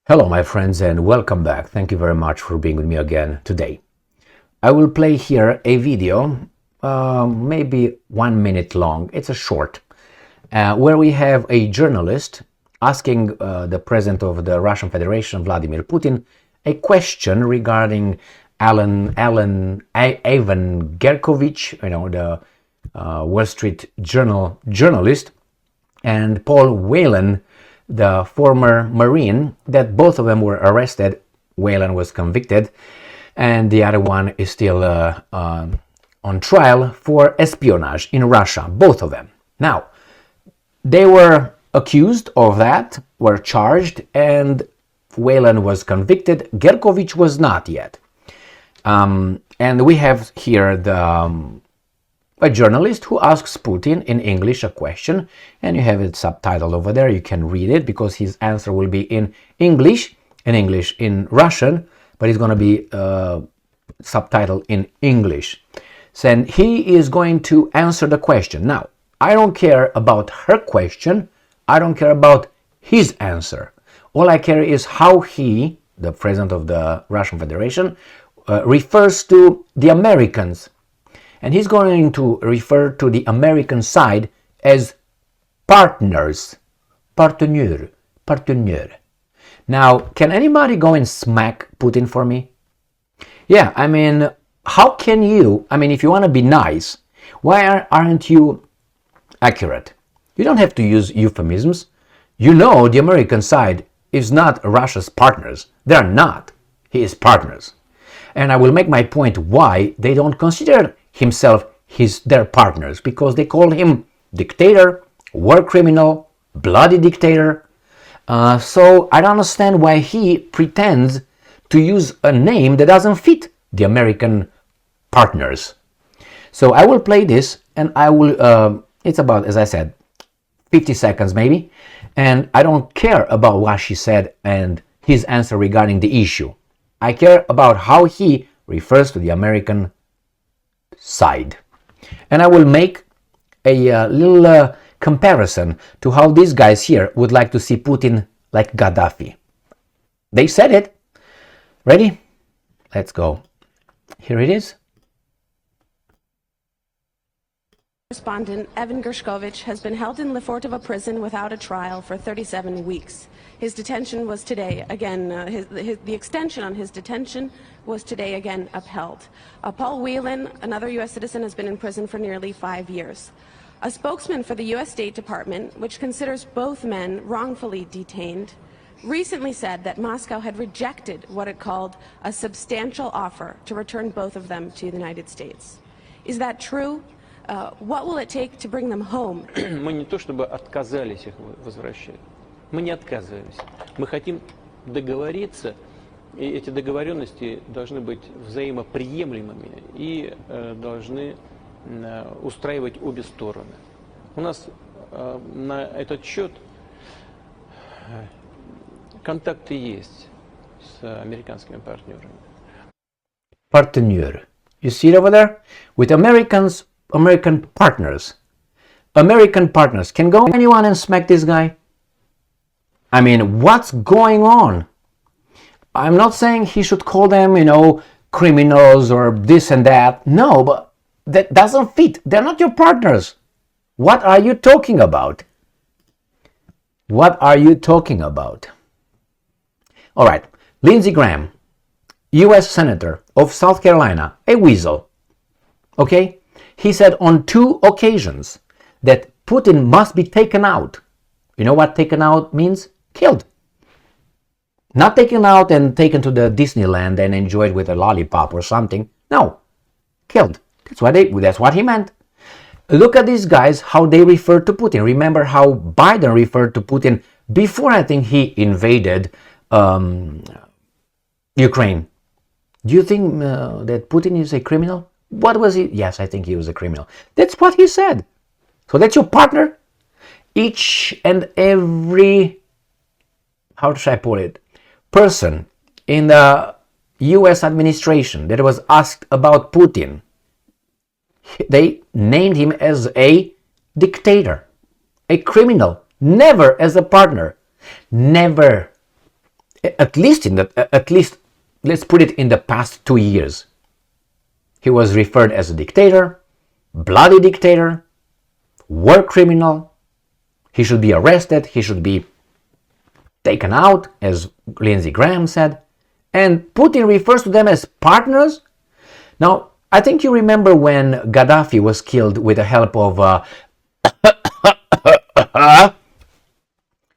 Hello my friends and welcome back. Thank you very much for being with me again today. I will play here a video, maybe 1 minute long. It's a short, where we have a journalist asking the president of the Russian Federation, Vladimir Putin, a question regarding Ivan Gerkovich, the Wall Street Journal journalist, and Paul Whelan, the former Marine, that both of them were arrested. Whelan was convicted, and the other one is still on trial for espionage in Russia, both of them. Now, they were accused of that, were charged, and Whelan was convicted. Gerkovich was not yet. And we have here a journalist who asks Putin in English a question, and you have it subtitled over there. You can read it because his answer will be in English, in Russian, but it's going to be subtitled in English. So he is going to answer the question. Now, I don't care about her question. I don't care about his answer. All I care is how he, the president of the Russian Federation, refers to the Americans. And he's going to refer to the American side as partners. Partenaire. Now, can anybody go and smack Putin for me? Yeah, how can you, if you want to be nice, why aren't you accurate? You don't have to use euphemisms. You know the American side is not Russia's partners. They're not his partners. And I will make my point why they don't consider himself their partners, because they call him dictator, war criminal, bloody dictator. So I don't understand why he pretends to use a name that doesn't fit the American partners. So I will play this, and I will, it's about, as I said, 50 seconds maybe, and I don't care about what she said and his answer regarding the issue. I care about how he refers to the American side. And I will make a little comparison to how these guys here would like to see Putin like Gaddafi. They said it. Ready? Let's go. Here it is. Respondent Evan Gershkovich has been held in Lefortovo prison without a trial for 37 weeks. His detention was today again, the extension on his detention was today again upheld. Paul Whelan, another U.S. citizen, has been in prison for nearly 5 years. A spokesman for the U.S. State Department, which considers both men wrongfully detained, recently said that Moscow had rejected what it called a substantial offer to return both of them to the United States. Is that true? What will it take to bring them home? Мы не то чтобы отказались их возвращать. Мы не отказываемся. Мы хотим договориться, и эти договоренности должны быть взаимоприемлемыми и должны устраивать обе стороны. У нас на этот счет контакты есть с американскими партнерами. Partner. You see it over there? With American partners. American partners. Can go anyone and smack this guy? What's going on? I'm not saying he should call them, criminals or this and that. No, but that doesn't fit. They're not your partners. What are you talking about? What are you talking about? All right. Lindsey Graham, U.S. Senator of South Carolina, a weasel. Okay? He said on 2 occasions that Putin must be taken out. You know what taken out means? Killed. Not taken out and taken to the Disneyland and enjoyed with a lollipop or something. No. Killed. That's what he meant. Look at these guys, how they refer to Putin. Remember how Biden referred to Putin before, I think, he invaded Ukraine. Do you think that Putin is a criminal? What was he? Yes, I think he was a criminal. That's what he said. So that's your partner? Each and every, how should I put it, person in the US administration that was asked about Putin, they named him as a dictator, a criminal, never as a partner. Never. at least let's put it in the past 2 years, he was referred as a dictator, bloody dictator, war criminal. He should be arrested. He should be taken out, as Lindsey Graham said. And Putin refers to them as partners. Now, I think you remember when Gaddafi was killed with the help of...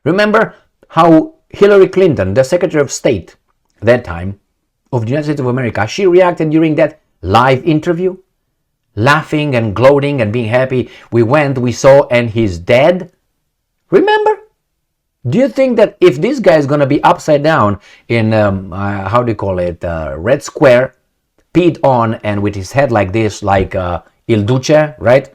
remember how Hillary Clinton, the Secretary of State at that time of the United States of America, she reacted during that live interview, laughing and gloating and being happy. We went, we saw, and he's dead. Remember? Do you think that if this guy is going to be upside down in, how do you call it, Red Square, peed on and with his head like this, like Il Duce, right?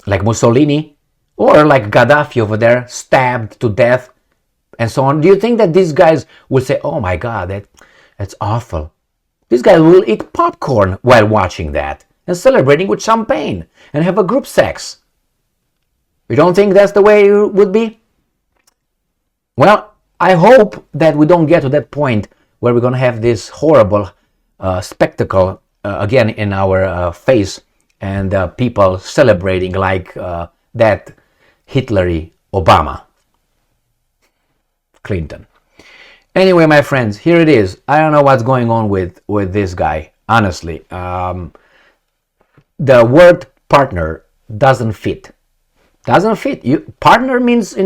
Like Mussolini, or like Gaddafi over there, stabbed to death, and so on. Do you think that these guys will say, oh my God, that's awful? These guys will eat popcorn while watching that and celebrating with champagne and have a group sex. You don't think that's the way it would be? Well, I hope that we don't get to that point where we're going to have this horrible spectacle again in our face, and people celebrating like that Hitlery Obama Clinton. Anyway, my friends, here it is. I don't know what's going on with this guy, honestly. The word partner doesn't fit. Doesn't fit. Partner means,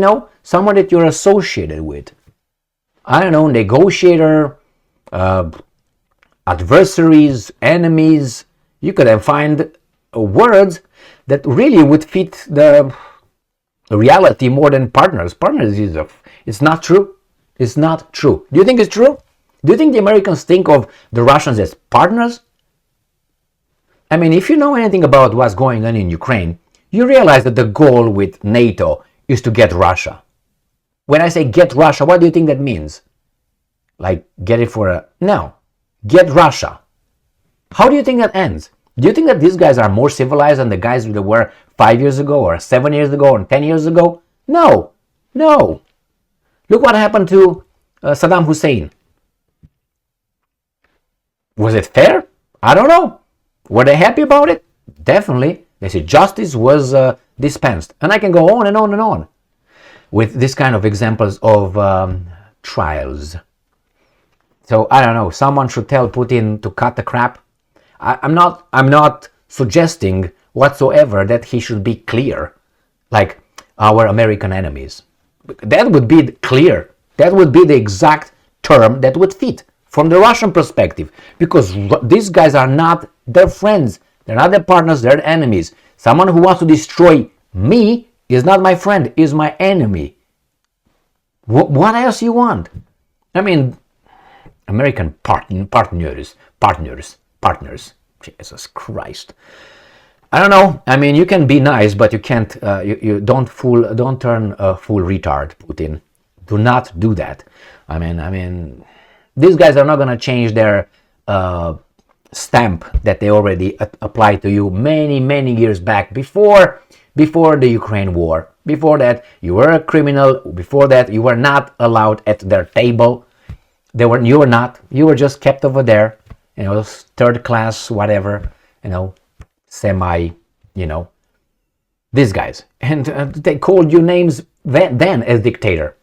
someone that you're associated with. I don't know, negotiator, adversaries, enemies. You could then find words that really would fit the reality more than partners. Partners it's not true. It's not true. Do you think it's true? Do you think the Americans think of the Russians as partners? I mean, if you know anything about what's going on in Ukraine, you realize that the goal with NATO is to get Russia. When I say get Russia, what do you think that means? Like get it for a... No. Get Russia. How do you think that ends? Do you think that these guys are more civilized than the guys that were 5 years ago or 7 years ago or 10 years ago? No. No. Look what happened to Saddam Hussein. Was it fair? I don't know. Were they happy about it? Definitely. They said justice was dispensed. And I can go on and on and on with this kind of examples of trials. So I don't know. Someone should tell Putin to cut the crap. I'm not suggesting whatsoever that he should be clear, like our American enemies. That would be clear. That would be the exact term that would fit from the Russian perspective, because these guys are not their friends. They're not their partners. They're enemies. Someone who wants to destroy me is not my friend. Is my enemy. What else you want? I mean, American partners. Jesus Christ. I don't know. I mean, you can be nice, but you can't. You don't turn a full retard, Putin. Do not do that. I mean, these guys are not gonna change their stamp that they already applied to you many years back before the Ukraine war. Before that, you were a criminal. Before that, you were not allowed at their table. You were not. You were just kept over there. Third class, whatever. Semi. These guys, and they called you names then as dictator.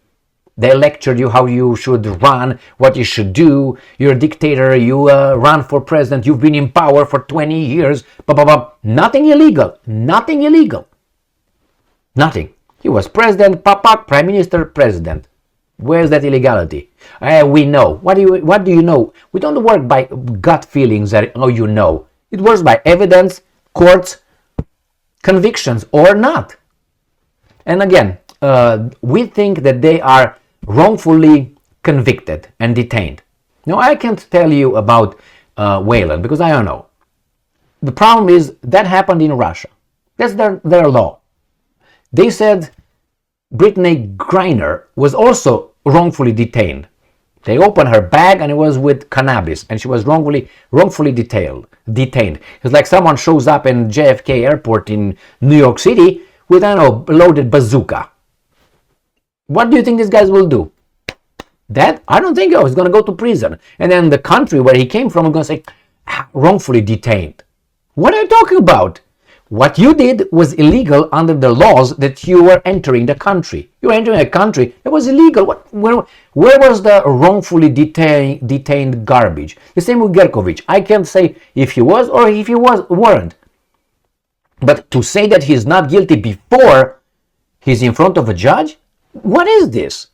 They lectured you how you should run, what you should do. You're a dictator. You run for president. You've been in power for 20 years. Nothing illegal. Nothing illegal. Nothing. He was president, prime minister, president. Where's that illegality? We know. What do you know? We don't work by gut feelings. It works by evidence, courts, convictions, or not. And again, we think that they are wrongfully convicted and detained. Now, I can't tell you about Whelan because I don't know. The problem is that happened in Russia. That's their law. They said Brittany Griner was also wrongfully detained. They opened her bag and it was with cannabis, and she was wrongfully detained. It's like someone shows up in JFK airport in New York City with a loaded bazooka. What do you think these guys will do? That I don't think he's going to go to prison. And then the country where he came from is going to say, wrongfully detained. What are you talking about? What you did was illegal under the laws that you were entering the country. You were entering a country that was illegal. Where was the wrongfully detained garbage? The same with Gerkovich. I can't say if he was or if he weren't. But to say that he's not guilty before he's in front of a judge? What is this?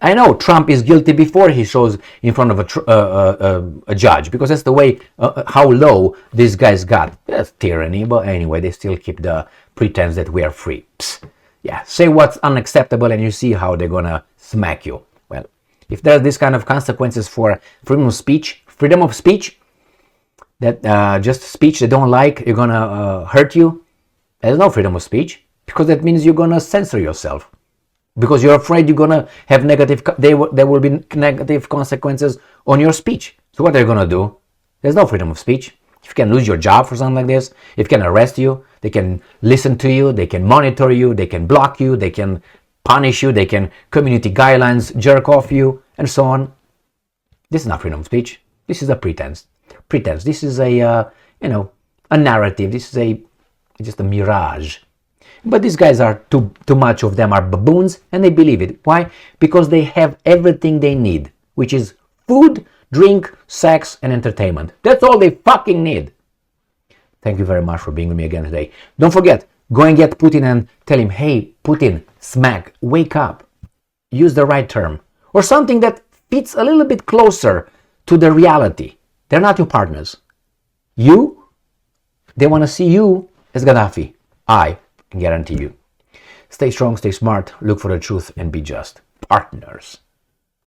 I know Trump is guilty before he shows in front of a judge, because that's the way how low these guys got. That's tyranny, but anyway, they still keep the pretense that we are free. Psst. Yeah, say what's unacceptable and you see how they're gonna smack you. Well, if there's this kind of consequences for freedom of speech, that just speech they don't like, you're gonna hurt you, there's no freedom of speech, because that means you're gonna censor yourself. Because you're afraid you're gonna have there will be negative consequences on your speech. So what are you gonna do? There's no freedom of speech. If you can lose your job for something like this, if they can arrest you, they can listen to you, they can monitor you, they can block you, they can punish you, they can community guidelines jerk off you, and so on. This is not freedom of speech. This is a pretense. This is a narrative. This is just a mirage. But these guys are too much of them are baboons, and they believe it. Why? Because they have everything they need, which is food, drink, sex, and entertainment. That's all they fucking need. Thank you very much for being with me again today. Don't forget, go and get Putin and tell him, hey, Putin, smack, wake up. Use the right term. Or something that fits a little bit closer to the reality. They're not your partners. They want to see you as Gaddafi. I guarantee you. Stay strong, stay smart, look for the truth, and be just. Partners.